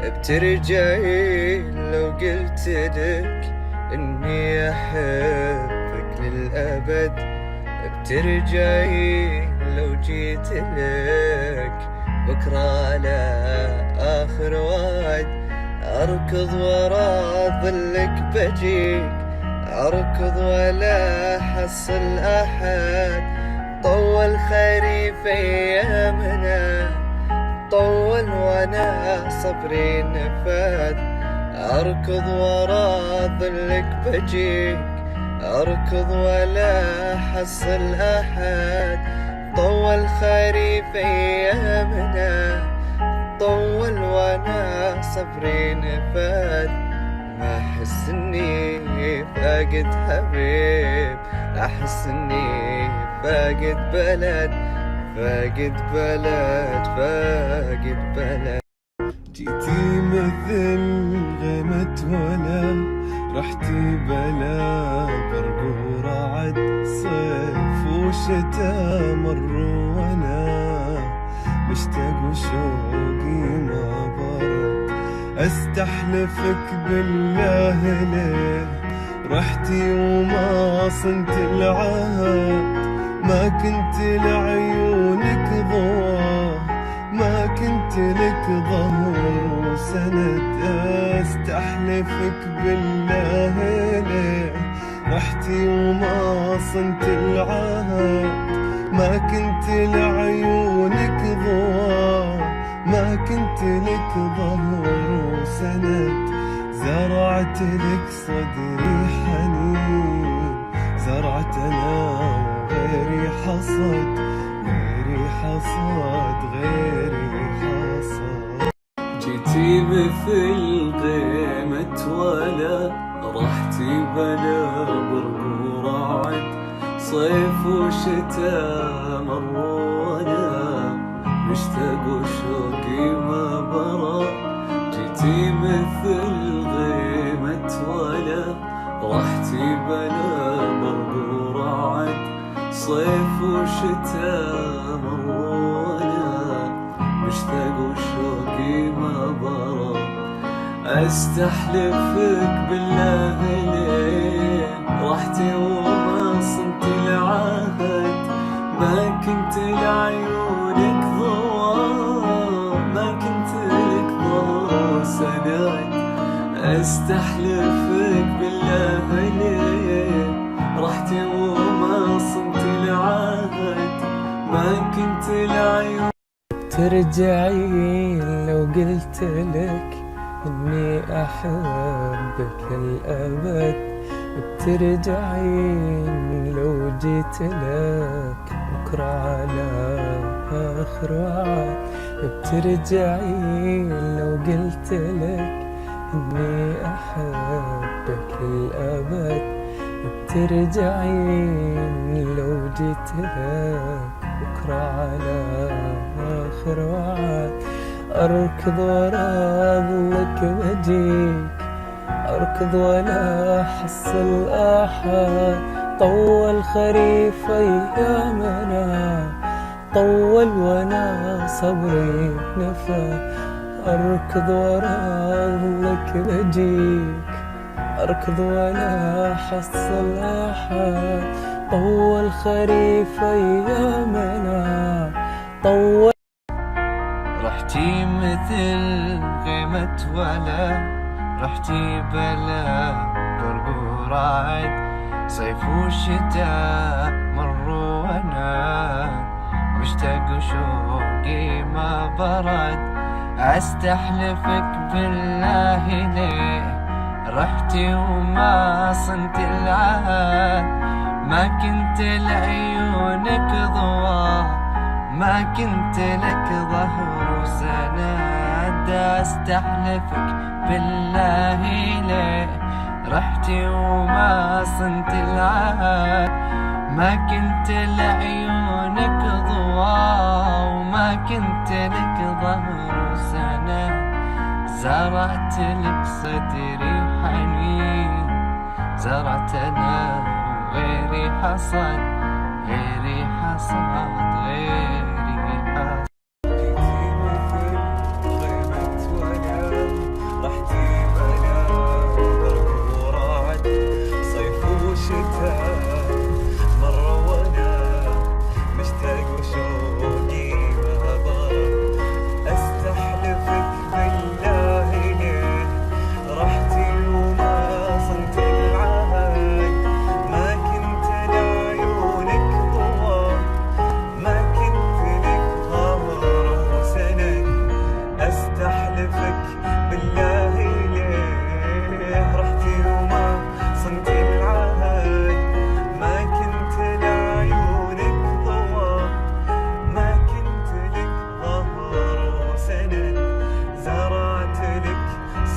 بترجعي لو قلت لك إني أحبك للأبد؟ بترجعي لو جيت لك بكرة على آخر وعد؟ أركض ورا ظلك بجيك، أركض ولا أحصل أحد. طول خريف أيامنا، طول وانا صبري نفاد. أركض ورا ظلك بجيك، أركض ولا أحصل أحد. طول خريف أيامنا، طول وانا صبري نفاد. ما أحس إني فاقد حبيب، أحس إني فاقد بلد، فاقد بلد، فاقد بلد. جيتي مثل غيمة ولا رحتي بلا برق ورعد. صيف وشتا مروا وانا مشتاق وشوقي ما برد. استحلفك بالله ليه رحتي وما صنت العهد؟ ما كنت لعيونك ضواه، ما كنت لك ظهر وسند. استحلفك بالله ليه رحتي وما صنت العهد؟ ما كنت لعيونك ضواه، ما كنت لك ظهر وسند. زرعت لك صدري حنين، زرعت انا وغيري حصد، غيري حصد، غيري حصد. جيتي مثل غيمة ولا رحتي بلا برق ورعد. صيف وشتا مروا وانا مشتاق وشوقي ما برد. جيتي مثل غيمة ولا رحتي بلا برق ورعد. صيف وشتا مروا وانا مشتاق وشوقي ما برد. استحلفك بالله ليه رحتي وما صنت العهد؟ ما كنت لعيونك ضوء، ما كنت لك ظهر وسند. استحلفك بالله ليه رحتي وما صنت العهد؟ ما كنت لعيونك. ترجعي لو قلت لك إني أحبك للأبد؟ بترجعي لو جيت لك بكرة على آخر وعد؟ بترجعي لو قلت لك إني أحبك للأبد؟ بترجعي لو جيت لك بكرة على آخر وعد؟ أركض ورا ظلك بجيك، أركض ولا أحصل أحد. طول خريف أيامنا، طول وانا صبري نفى. أركض ورا ظلك بجيك، أركض ولا أحصل أحد. طول خريف أيامنا، طول. رحتي مثل غيمة ولا رحتي بلا برق ورعد. صيف وشتاء مروا وانا مشتاق وشوقي ما برد. استحلفك بالله ليه رحتي وما صنت العهد؟ ما كنت لعيونك ضواه، ما كنت لك ظهر وسند. استحلفك بالله ليه رحتي وما صنت العهد؟ ما كنت لعيونك ضواه، وما كنت لك ظهر وسند. زرعت لك صدري حنين، زرعت انا وغيري حصد، غيري حصد، غيري حصد. جيتي مثل غيمة ولا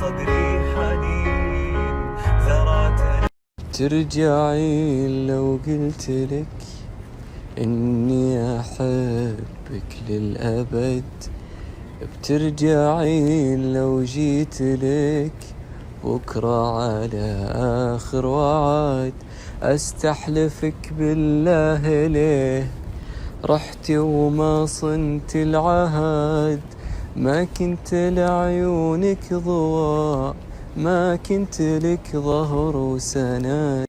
صدري حنين ذرات. ترجعين لو قلت لك إني أحبك للأبد، بترجعين لو جيت لك بكرة على آخر وعد. أستحلفك بالله ليه رحتي وما صنت العهد، ما كنت لعيونك ضواء، ما كنت لك ظهر وسند.